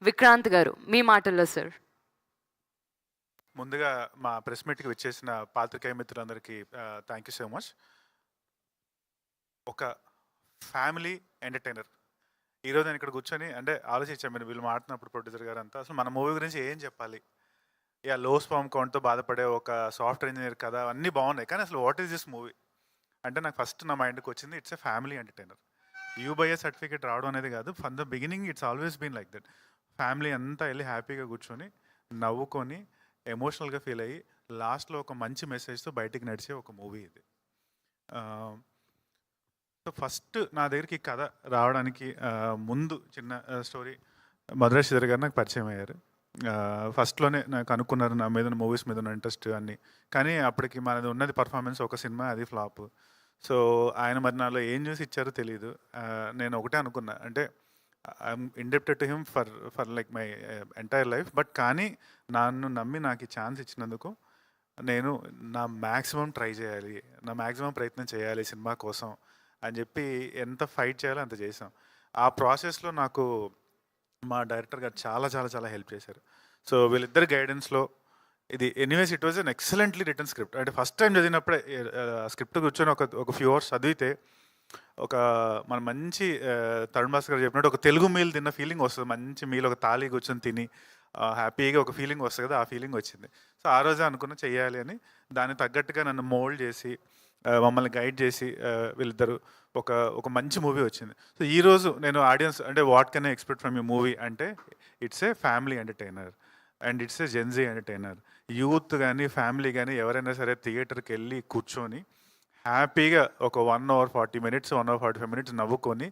విక్రాంత్ గారు మీ మాటల్లో సార్. ముందుగా మా ప్రెస్ మీట్కి వచ్చేసిన పాత్రికేయ మిత్రులందరికీ థ్యాంక్ యూ సో మచ్. ఒక ఫ్యామిలీ ఎంటర్టైనర్ ఈరోజు నేను ఇక్కడ కూర్చొని అంటే ఆలోచించాను, మీరు వీళ్ళు మాట్లాడినప్పుడు ప్రొడ్యూసర్ గారు అంతా అసలు మన మూవీ గురించి ఏం చెప్పాలి. లో స్పామ్ కౌంట్తో బాధపడే ఒక సాఫ్ట్వేర్ ఇంజనీర్ కదా, అన్నీ బాగున్నాయి, కానీ అసలు వాట్ ఈస్ దిస్ మూవీ అంటే నాకు ఫస్ట్ నా మైండ్కి వచ్చింది it's a family entertainer. U by A certificate రావడం అనేది కాదు, from the beginning it's always been like that. Family అంతా వెళ్ళి హ్యాపీగా కూర్చొని నవ్వుకొని ఎమోషనల్గా ఫీల్ అయ్యి లాస్ట్లో ఒక మంచి మెసేజ్తో బయటికి నడిచే ఒక మూవీ ఇది. సో ఫస్ట్ నా దగ్గరికి కథ రావడానికి ముందు చిన్న స్టోరీ, మధురా శ్రీధర్ గారు నాకు పరిచయం అయ్యారు. ఫస్ట్లోనే నాకు అనుకున్నారు నా మీద మూవీస్ మీద ఉన్న ఇంట్రెస్ట్ అన్నీ, కానీ అప్పటికి మనది ఉన్నది పర్ఫార్మెన్స్ ఒక సినిమా, అది ఫ్లాప్. సో ఆయన మరి నాలో ఏం చూసి ఇచ్చారో తెలియదు. నేను ఒకటే అనుకున్నా, అంటే I'm indebted to him for like my entire life. But కానీ నన్ను నమ్మి నాకు ఈ ఛాన్స్ ఇచ్చినందుకు నేను నా మ్యాక్సిమం ట్రై చేయాలి, నా మ్యాక్సిమం ప్రయత్నం చేయాలి సినిమా కోసం అని చెప్పి ఎంత ఫైట్ చేయాలో అంత చేసాం. ఆ ప్రాసెస్లో నాకు మా డైరెక్టర్ గారు చాలా చాలా చాలా హెల్ప్ చేశారు. సో వీళ్ళిద్దరి గైడెన్స్లో ఇది anyways it was an excellently return script. అంటే ఫస్ట్ టైం చదివినప్పుడే స్క్రిప్ట్ కూర్చొని ఒక ఫ్యూ అవర్స్ చదివితే ఒక మన మంచి తరుణ్ భాస్కర్ గారు చెప్పినట్టు ఒక తెలుగు మీల్ తిన్న ఫీలింగ్ వస్తుంది. మంచి మీల్ ఒక తాళి కూర్చొని తిని హ్యాపీగా ఒక ఫీలింగ్ వస్తుంది కదా, ఆ ఫీలింగ్ వచ్చింది. సో ఆ రోజే అనుకున్న చెయ్యాలి అని, దానికి తగ్గట్టుగా నన్ను మోల్డ్ చేసి మమ్మల్ని గైడ్ చేసి వీళ్ళిద్దరు ఒక మంచి మూవీ వచ్చింది. సో ఈరోజు నేను ఆడియన్స్ అంటే what can I expect from you movie అంటే it's a family entertainer and it's a Gen Z entertainer. Youth కానీ ఫ్యామిలీ కానీ ఎవరైనా సరే థియేటర్కి వెళ్ళి కూర్చొని హ్యాపీగా ఒక 1 hour 40 minutes 1 hour 45 minutes నవ్వుకొని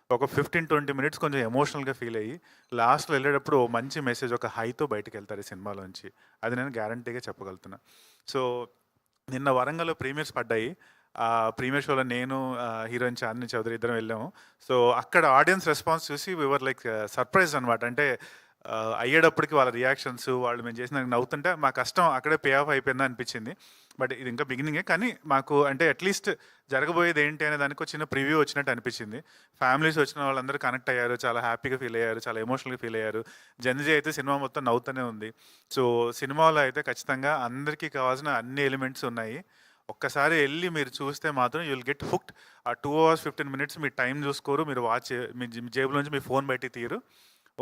ఒక 15-20 minutes కొంచెం ఎమోషనల్గా ఫీల్ అయ్యి లాస్ట్లో వెళ్ళేటప్పుడు ఓ మంచి మెసేజ్, ఒక హైతో బయటకు వెళ్తారు ఈ సినిమాలోంచి. అది నేను గ్యారంటీగా చెప్పగలుగుతున్నా. సో నిన్న వరంగల్లో ప్రీమియర్స్ పడ్డాయి. ఆ ప్రీమియర్ షోలో నేను హీరోయిన్ చాందిని చౌదరి ఇద్దరం వెళ్ళాము. సో అక్కడ ఆడియన్స్ రెస్పాన్స్ చూసి వీవర్ లైక్ సర్ప్రైజ్ అనమాట. అంటే అయ్యేటప్పటికి వాళ్ళ రియాక్షన్స్, వాళ్ళు మేము చేసిన నవ్వుతుంటే మా కష్టం అక్కడే పే ఆఫ్ అయిపోయిందా అనిపించింది. బట్ ఇది ఇంకా బిగినింగే, కానీ మాకు అంటే అట్లీస్ట్ జరగబోయేది ఏంటి అనే దానికి ఒక చిన్న ప్రివ్యూ వచ్చినట్టు అనిపించింది. ఫ్యామిలీస్ వచ్చిన వాళ్ళందరూ కనెక్ట్ అయ్యారు, చాలా హ్యాపీగా ఫీల్ అయ్యారు, చాలా ఎమోషనల్గా ఫీల్ అయ్యారు. జెన్జీ అయితే సినిమా మొత్తం నవ్వుతూనే ఉంది. సో సినిమాలో అయితే ఖచ్చితంగా అందరికీ కావాల్సిన అన్ని ఎలిమెంట్స్ ఉన్నాయి. ఒక్కసారి వెళ్ళి మీరు చూస్తే మాత్రం యూ విల్ గెట్ హుక్డ్. ఆ 2 hours 15 minutes మీ టైం చూసుకోరు, మీరు వాచ్ మీ జేబులోంచి మీ ఫోన్ బయటికి తీయరు,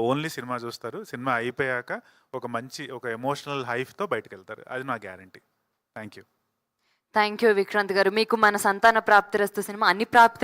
ఓన్లీ సినిమా చూస్తారు. సినిమా అయిపోయాక ఒక ఎమోషనల్ హైఫ్తో బయటకు వెళ్తారు. అది నా guarantee. Thank you. Thank you Vikrant గారు. మీకు మన సంతాన ప్రాప్తిరస్తు సినిమా అన్ని ప్రాప్తి